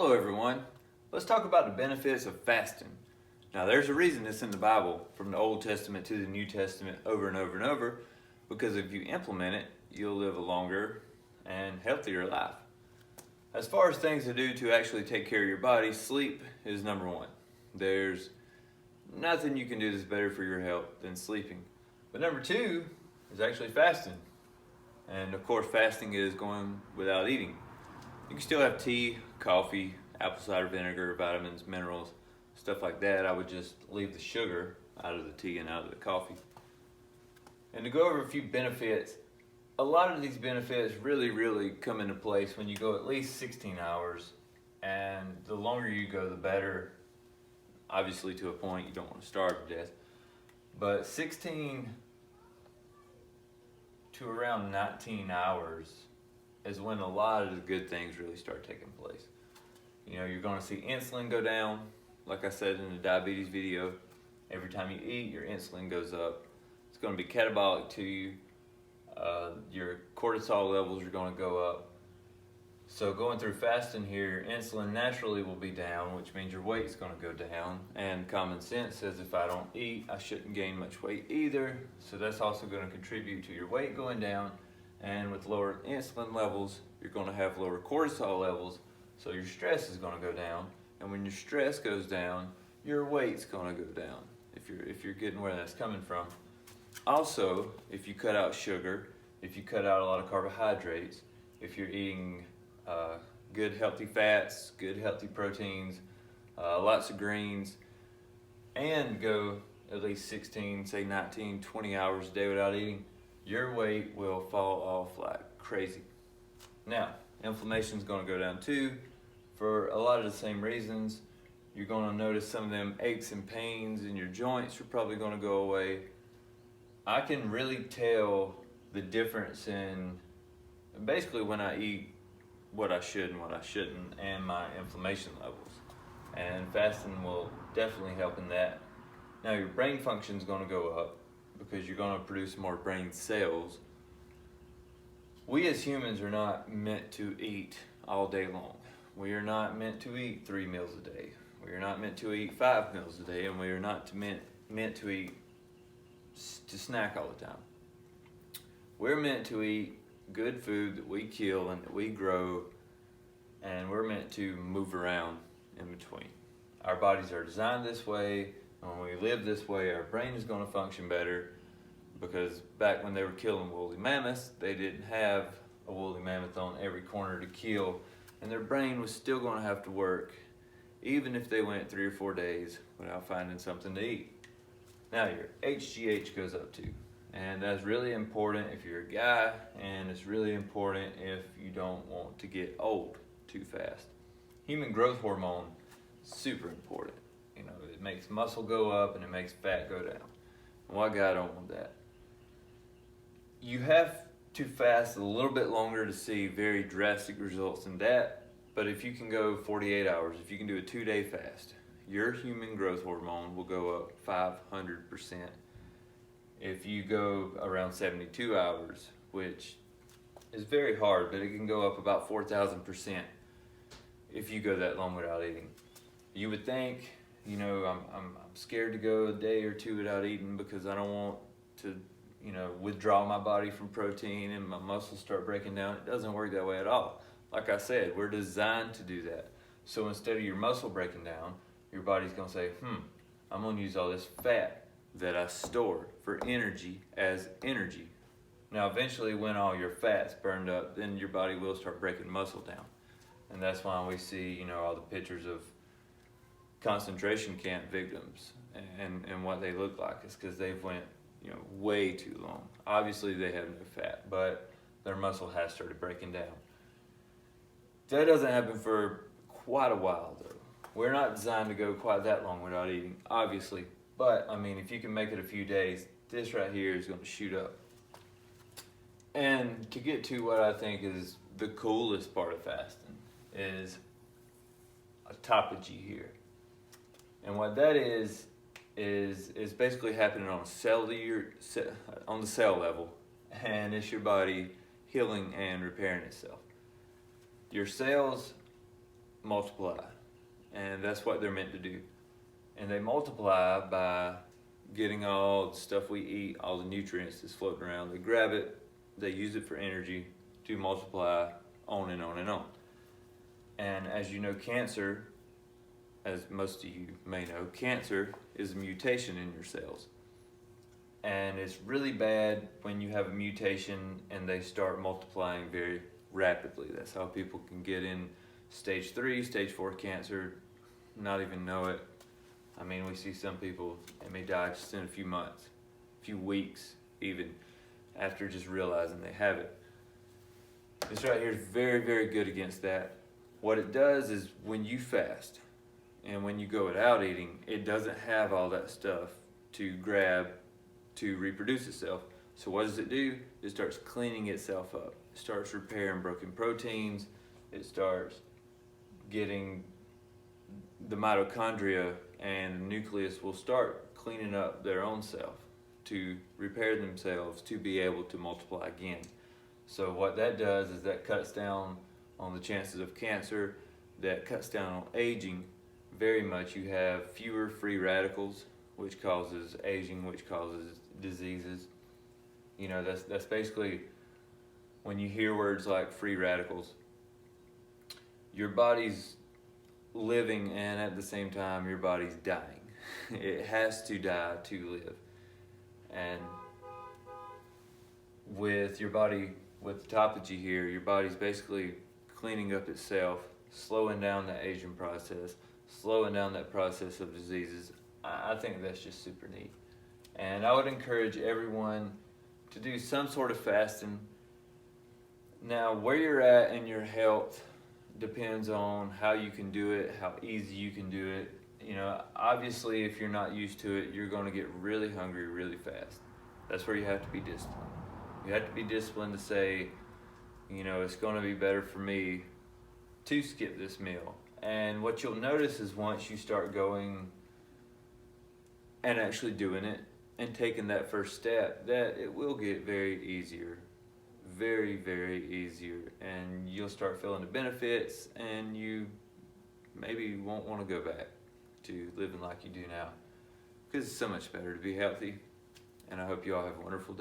Hello everyone. Let's talk about the benefits of fasting. Now there's a reason it's in the Bible from the Old Testament to the New Testament over and over and over, because if you implement it, you'll live a longer and healthier life. As far as things to do to actually take care of your body, sleep is number one. There's nothing you can do that's better for your health than sleeping. But number two is actually fasting. And of course, fasting is going without eating. You can still have tea, coffee, apple cider vinegar, vitamins, minerals, stuff like that. I would just leave the sugar out of the tea and out of the coffee. And to go over a few benefits, a lot of these benefits really come into place when you go at least 16 hours. And the longer you go, the better. Obviously, to a point, you don't want to starve to death. But 16 to around 19 hours is when a lot of the good things really start taking place. You know, you're going to see insulin go down. Like I said in the diabetes video, every time you eat, your insulin goes up. It's going to be catabolic to you. Your cortisol levels are going to go up. So going through fasting here, insulin naturally will be down, which means your weight's going to go down. And common sense says if I don't eat, I shouldn't gain much weight either. So that's also going to contribute to your weight going down. And with lower insulin levels, you're going to have lower cortisol levels. So your stress is going to go down. And when your stress goes down, your weight's going to go down, if you're getting where that's coming from. Also, if you cut out sugar, if you cut out a lot of carbohydrates, if you're eating good healthy fats, good healthy proteins, lots of greens, and go at least 16, say 19, 20 hours a day without eating, your weight will fall off like crazy. Now, inflammation is going to go down too for a lot of the same reasons. You're going to notice some of them aches and pains in your joints are probably going to go away. I can really tell the difference in basically when I eat what I should and what I shouldn't, and my inflammation levels. And fasting will definitely help in that. Now your brain function is going to go up because you're going to produce more brain cells. We as humans are not meant to eat all day long. We are not meant to eat 3 meals a day. We are not meant to eat 5 meals a day, and we are not meant to eat to snack all the time. We're meant to eat good food that we kill and that we grow, and we're meant to move around in between. Our bodies are designed this way, and when we live this way, our brain is going to function better, because back when they were killing woolly mammoths, they didn't have a woolly mammoth on every corner to kill, and their brain was still going to have to work even if they went 3 or 4 days without finding something to eat. Now your HGH goes up too. And that's really important if you're a guy, and it's really important if you don't want to get old too fast. Human growth hormone, super important. You know, it makes muscle go up and it makes fat go down. And what guy don't want that? You have to fast a little bit longer to see very drastic results in that, but if you can go 48 hours, if you can do a 2-day fast, your human growth hormone will go up 500%. If you go around 72 hours, which is very hard, but it can go up about 4,000% if you go that long without eating. You would think, you know, I'm scared to go a day or two without eating because I don't want to, you know, withdraw my body from protein and my muscles start breaking down. It doesn't work that way at all. Like I said, we're designed to do that. So instead of your muscle breaking down, your body's gonna say, I'm gonna use all this fat that I store for energy as energy. Now eventually when all your fat's burned up, then your body will start breaking muscle down. And that's why we see, you know, all the pictures of concentration camp victims and what they look like. It's because they've went, you know, way too long. Obviously they have no fat, but their muscle has started breaking down. That doesn't happen for quite a while though. We're not designed to go quite that long without eating, obviously. But, I mean, if you can make it a few days, this right here is going to shoot up. And to get to what I think is the coolest part of fasting is autophagy here. And what that is basically happening on the cell level, and it's your body healing and repairing itself. Your cells multiply, and that's what they're meant to do. And they multiply by getting all the stuff we eat, all the nutrients that's floating around. They grab it, they use it for energy to multiply on and on and on. And as you know, cancer, as most of you may know, cancer is a mutation in your cells. And it's really bad when you have a mutation and they start multiplying very rapidly. That's how people can get in stage 3, stage 4 cancer, not even know it. I mean, we see some people, they may die just in a few months, a few weeks even, after just realizing they have it. This right here is very, very good against that. What it does is when you fast and when you go without eating, it doesn't have all that stuff to grab to reproduce itself. So what does it do? It starts cleaning itself up. It starts repairing broken proteins. It starts getting the mitochondria and the nucleus will start cleaning up their own self to repair themselves to be able to multiply again. So what that does is that cuts down on the chances of cancer, that cuts down on aging very much. You have fewer free radicals, which causes aging, which causes diseases. You know, that's basically, when you hear words like free radicals, your body's living and at the same time your body's dying. It has to die to live. And with your body, with autophagy here, your body's basically cleaning up itself, slowing down the aging process, slowing down that process of diseases. I think that's just super neat. And I would encourage everyone to do some sort of fasting. Now, where you're at in your health depends on how you can do it, how easy you can do it. You know, obviously, if you're not used to it, you're going to get really hungry really fast. That's where you have to be disciplined. You have to be disciplined to say, you know, it's going to be better for me to skip this meal. And what you'll notice is once you start going and actually doing it and taking that first step, that it will get very easier. Very, very easier. And you'll start feeling the benefits and you maybe won't want to go back to living like you do now. Because it's so much better to be healthy. And I hope you all have a wonderful day.